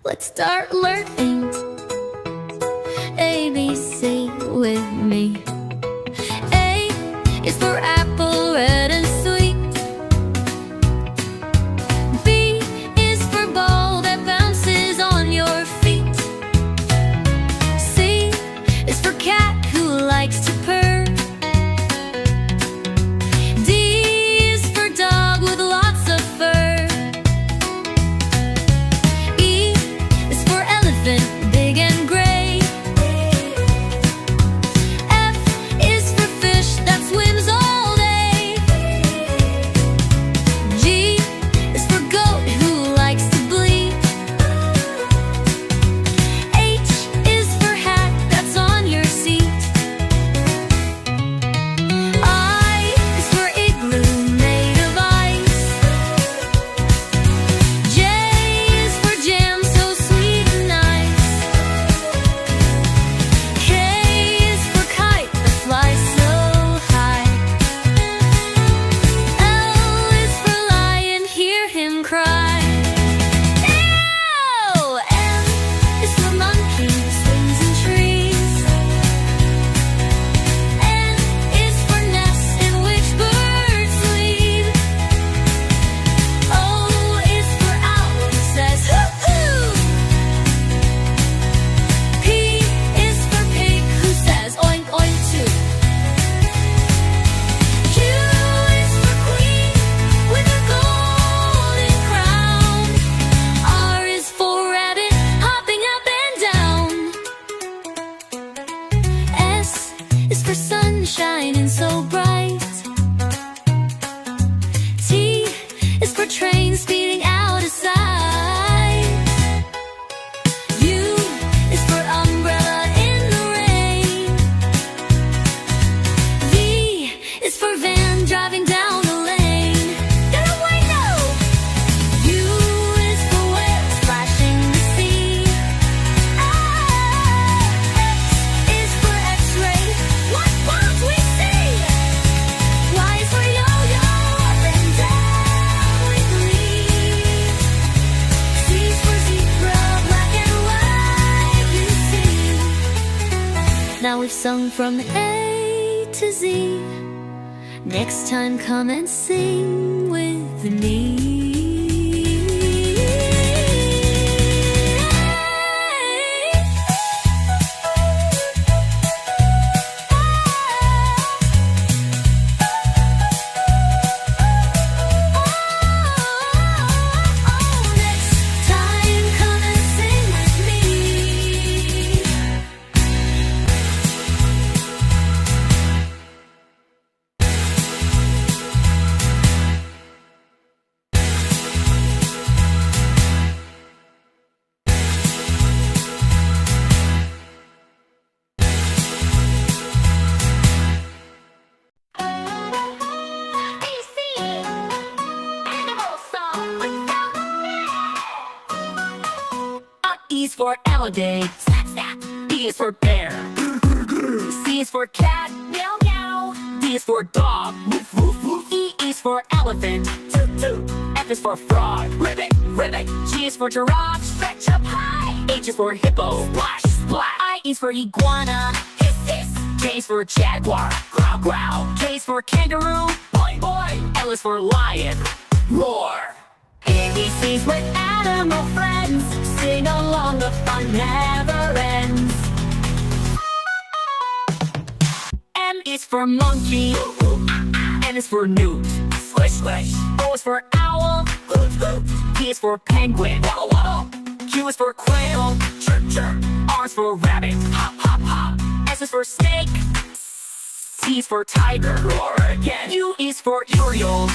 Let's start learning ABC with me. A is for apple, red and sweet. B is for ball that bounces on your feet. C is for cat who likes to purr. D is for dog with lots of fur. E is for elephant, big and gray. F is for fish that swims all day. G is for goat who likes to bleat. H is for hat that's on your seat. I is for igloo made of ice. J is for jam so sweet and nice. K is for kite that flies so high. L is for lion, hear him cry. Ew! M is for monkey, swings in trees. N is for nest in which birds sleep. O is for owl who says hoo-hoo. P is for pig who says oink oink too. Q is for queen with a golden crown. R is for rabbit hopping up and down. S is for sun shining so bright. T is for train speeding out of sight. U is for umbrella in the rain. V is for van driving down the lane. Get away now! U is for whale splashing the sea. X is for X-ray. What won't we see? Y is for yo-yo, up and down with glee. Z is for zebra, black and white you see. Now we've sung from A to Z. Next time come and sing with me. Next time come and sing with me. E is for alligator, snap, snap. B is for bear, C is for cat, meow, meow. D is for dog, woof, woof, woof. E is for elephant, toot, toot. F is for frog, ribbit, ribbit. G is for giraffe, stretch up high. H is for hippo, splash, splash. I is for iguana, hiss, hiss. J is for jaguar, growl, growl. K is for kangaroo, boing, boing. L is for lion, roar. ABC's with animal friends. Sing along, the fun never ends. M is for monkey, N is for newt, swish, swish. O is for owl, hoot, hoot. P is for penguin, waddle, waddle. Q is for quail, chirp, chirp. R is for rabbit, hop, hop, hop. S is for snake, T is for tiger, roar again. U is for uriel,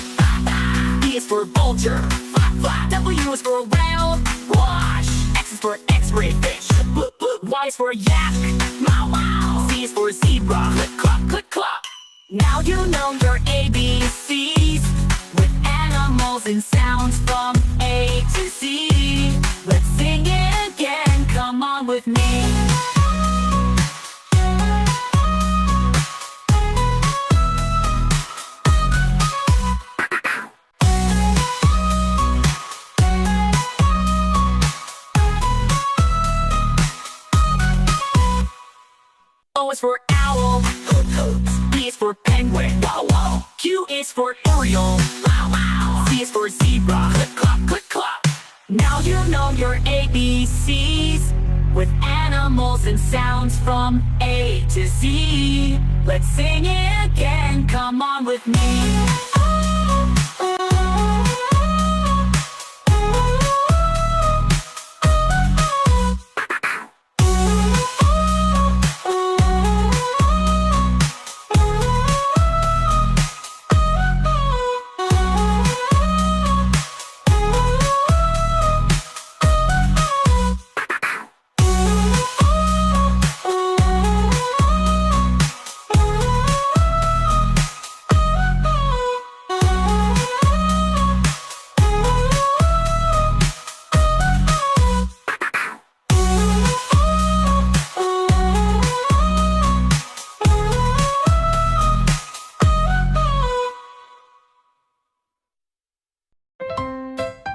E is for vulture, flap, flap. W is for whale, wash. X is for x-ray fish, bloop, bloop. Y is for yak, mow, mow. Z is for zebra, click, clop, click, clop. Now you know your ABCs with animals and sounds from A to Z. Let's sing it again, come on with me. O is for owl, hoot hoot. P is for penguin, wow wow. Q is for Oriole, wow wow. Z is for zebra, click clop, click clop. Now you know your ABCs with animals and sounds from A to Z. Let's sing it again, come on with me.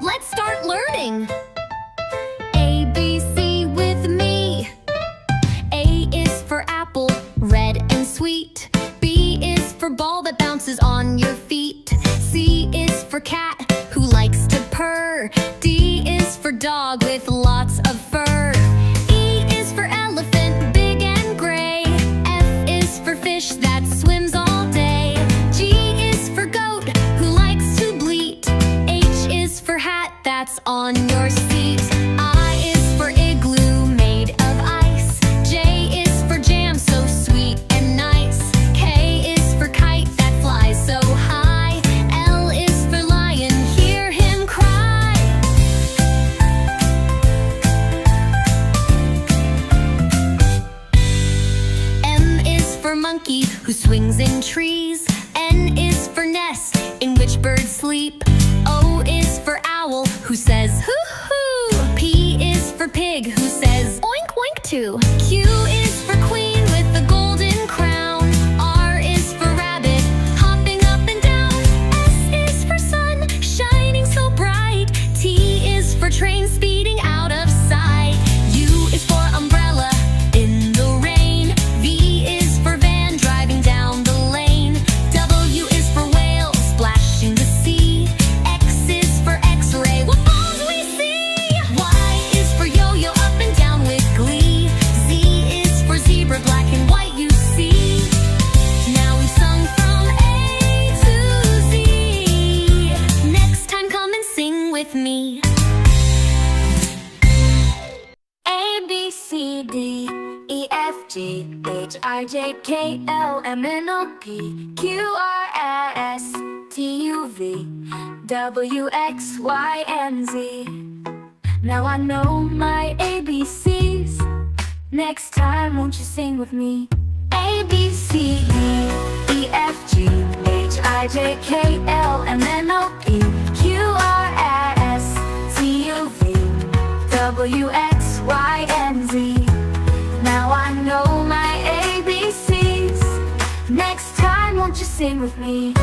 Let's start learning. A, B, C with me. A is for apple, red and sweet. B is for ball that bounces on your feet. C is for cat, who likes to purr. D is for dog with lots of fur. E is for elephant, big and gray. F is for fish that swims all day. G is for goat, who likes to bleat. H is for hat that's on your seat. I is for igloo made of ice. J is for jam so sweet and nice. K is for kite that flies so high. L is for lion, hear him cry. M is for monkey who swings in trees. N is for nest in which birds sleep. O is for owl who says hoo-hoo. P is for pig who says oink oink too. Q is for queen with the golden crown. R is for rabbit hopping up and down. S is for sun shining so bright. T is for train speeding out of sight. U is for umbrella in the rain. V is for van driving down the lane. W is for whale splashing the sea. X is for X-ray, what balls we see. Y is for yo-yo up and down with glee. Z is for zebra, black and white you see. Now we've sung from A to Z. Next time come and sing with me. A, B, C, D, E, F, G, H, I, J, K, L, M, N, O, P, Q, R, S, T, U, V, W, X, Y, and Z. Now I know my ABCs. Next time won't you sing with me? A, B, C, D, E, F, G, H, I, J, K, L, M, N, O, P, Q, R, S, T, U, V, W, X, Y, and Z. Now I know my ABCs. Next time won't you sing with me?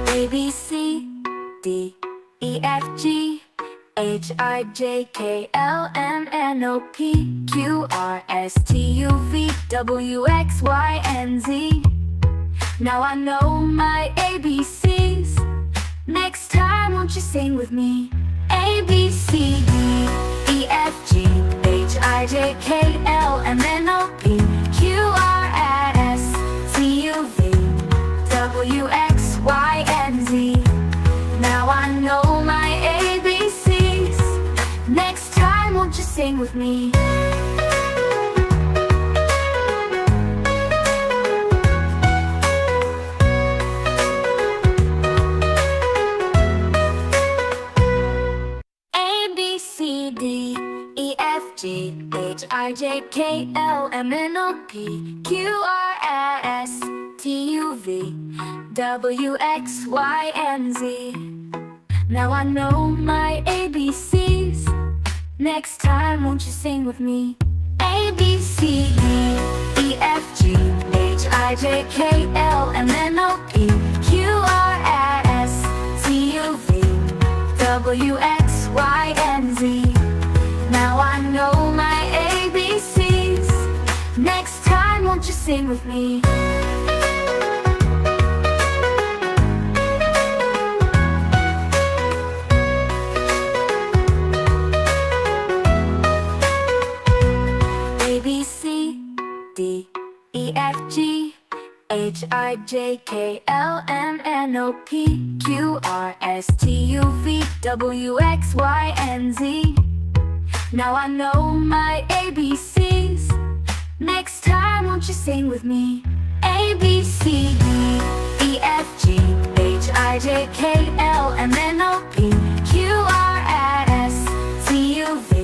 A, B, C, D, E, F, G, H, I, J, K, L, M, N, O, P, Q, R, S, T, U, V, W, X, Y, and Z. Now I know my ABCs. Next time won't you sing with me? A, B, C, D, E, F, G, H, I, J, K, L, M, N, O, P, Q, R, S, T, U, V, W, X, Y, and Z. Now I know my ABCs. Next time won't you sing with me? D, E, F, G, H, I, J, K, L, M, N, O, P, Q, R, S, T, U, V, W, X, Y, and Z. Now I know my ABCs. Next time won't you sing with me? A, B, C, D, E, F, G, H, I, J, K, L, M, N, O, P, Q, R, W, X, Y, and Z. Now I know my ABCs. Next time, won't you sing with me? A, B, C, D, E, F, G, H, I, J, K, L, M, N, O, P, Q, R, S, T, U, V, W, X, Y, and Z. Now I know my ABCs. Next time, won't you sing with me? A, B, C, D, E, F, G, H, I, J, K, L, M, N, O, P, Q, R, S, T, U, V,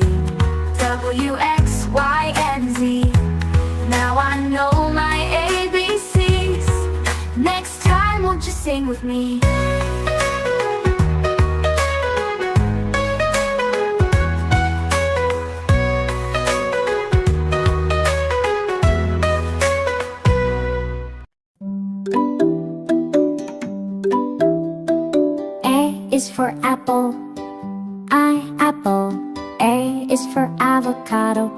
W, X, Y, and Z. Now I know my ABCs. Next time, won't you sing with me? A is for apple, apple. A is for avocado,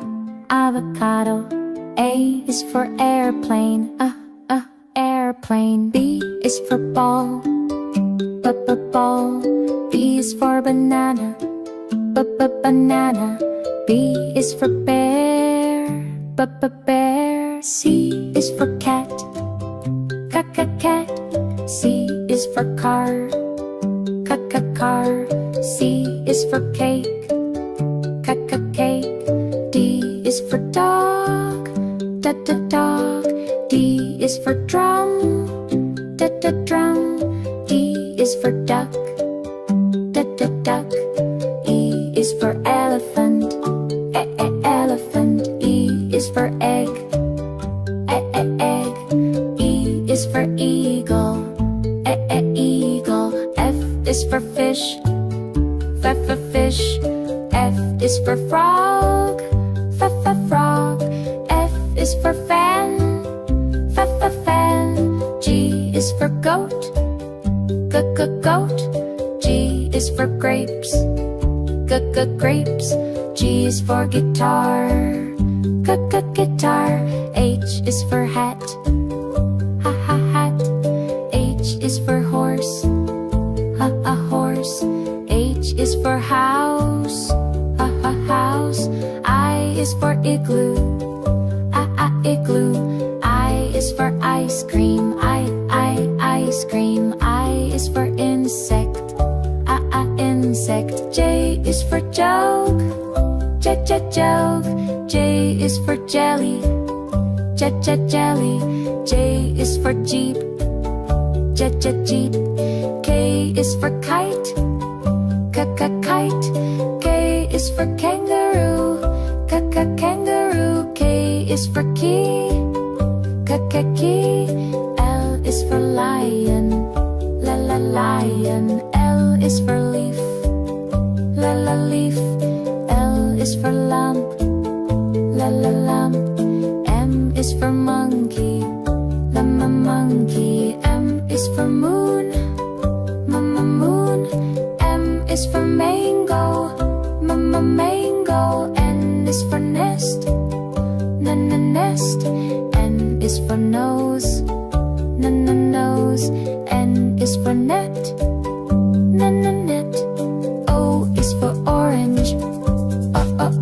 avocado. A is for airplane, airplane. B is for ball, ball. B is for banana, banana. B is for bear, bear. C is for cat, cat. C is for car, car. C is for cake, cake. D is for dog, dog. D is for drum, drum. E is for duck, duck. E is for elephant, elephant. E is for egg, egg. E is for eagle, eagle. F is for fish, fish. F is for frog, frog. F is for fan, fan. G is for goat, goat. G is for grapes, grapes. G is for guitar, guitar. H is for hat, hat. H is for horse, horse. H is for house, house. I is for igloo, igloo. I is for ice cream, ice cream. I is for insect, insect. J is for jug, jug. J is for jelly, jelly. J is for jeep, jeep. K is for kite, kite. K is for kangaroo, kangaroo. K is for key, key. L is for lion, lion. L is for leaf, leaf. L is for lamp, lamp. M is for monkey, monkey. M is for moon, moon. M is for mango, mango. N is for nest, nest. N is for nose, nose. N is for net, net. O is for orange,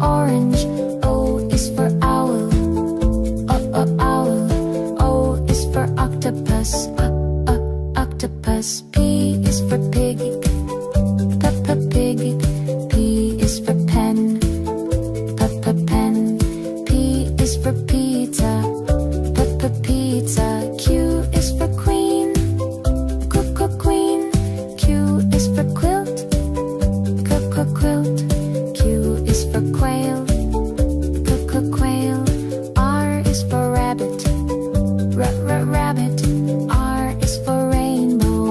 orange. O is for owl, owl. O is for octopus, octopus. P is for pig, pig. P is for pen, pen. P is for pizza, pizza. Q is for queen, queen. Q is for quilt, quilt. Q is for quail, quail. R is for rabbit, rabbit. R is for rainbow,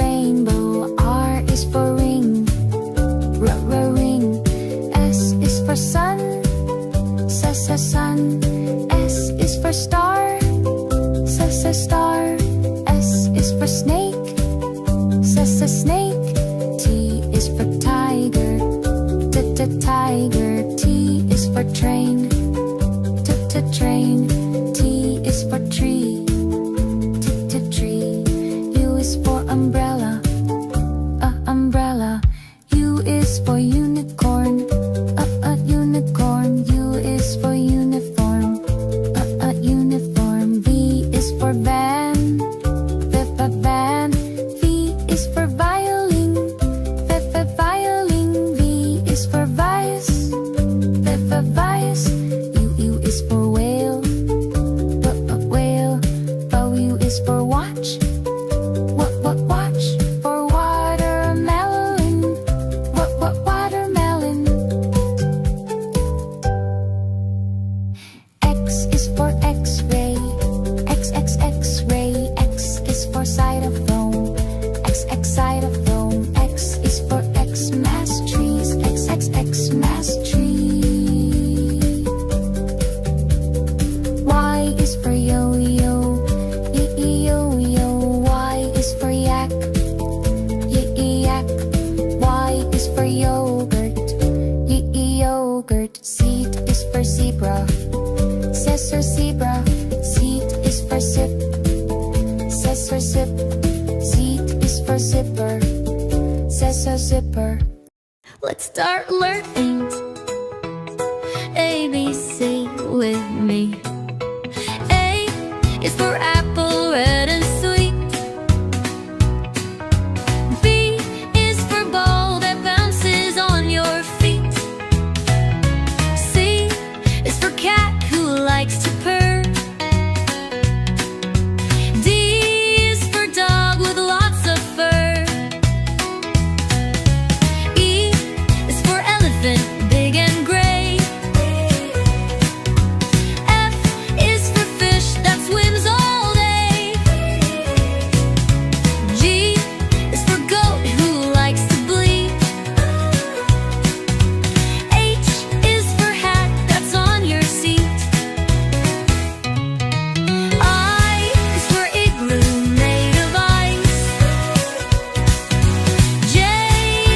rainbow. R is for ring, ring. S is for sun, sun. S is for star, star. S is for snake, snake. T is train, train. T is for tree, tree. U is for umbrella, umbrella. U is for unicorn, unicorn. U is for uniform, uniform. V is for van, van. V is for violin, violin. V is for vice, vice. U is for whale, whale. W is for watch, watch. For watermelon, watermelon. X is for X-ray, X-ray. X is for cytophone, cytophone. X is for Xmas trees, Xmas tree. Y is for yo-yo, yo-yo. Y is for yak, yak. Y is for yogurt, yogurt. Z is for zebra, zebra. Z is for zip, zip. Z is for zipper, zipper. Let's start learning ABC with me. A is for apple, red and sweet. B is for ball that bounces on your feet. C is for cat who likes to purr. D is for dog with lots of fur. E is for elephant, big and gray. F is for fish that swims all day. G is for goat who likes to bleat. H is for hat that's on your seat. I is for igloo made of ice. J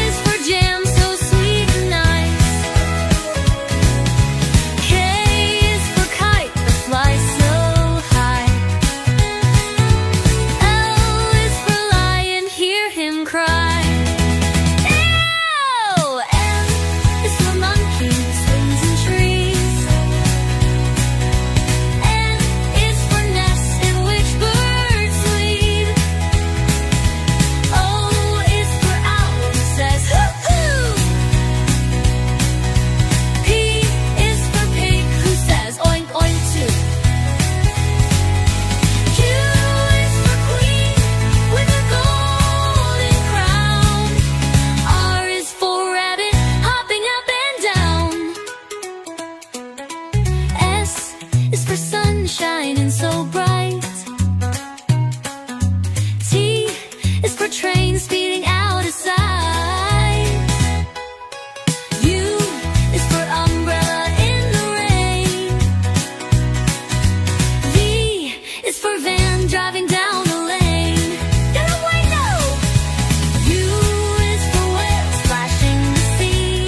is for jam so sweet and nice. K is for kite that flies so high. L is for lion, hear him cry. Ew! M is for monkey, swims in trees. N is for nest in which birds sleep. O is for owl who says hoo-hoo. P is for pig who says oink oink too. Q is for queen with a golden crown. R is for rabbit hopping up and down. S is for sun shining so bright. T is for train speeding out of sight. U is for umbrella in the rain. V is for van driving down the lane. Get away now! U is for whale splashing the sea.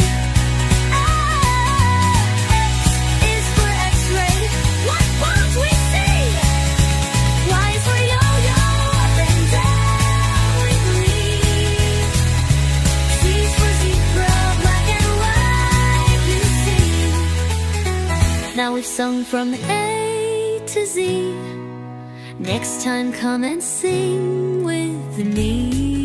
X is for X-ray. What won't we see? Y is for yo-yo, up and down we believe. Z is for zebra, black and white you see. Now we've sung from A to Z. Next time come and sing with me.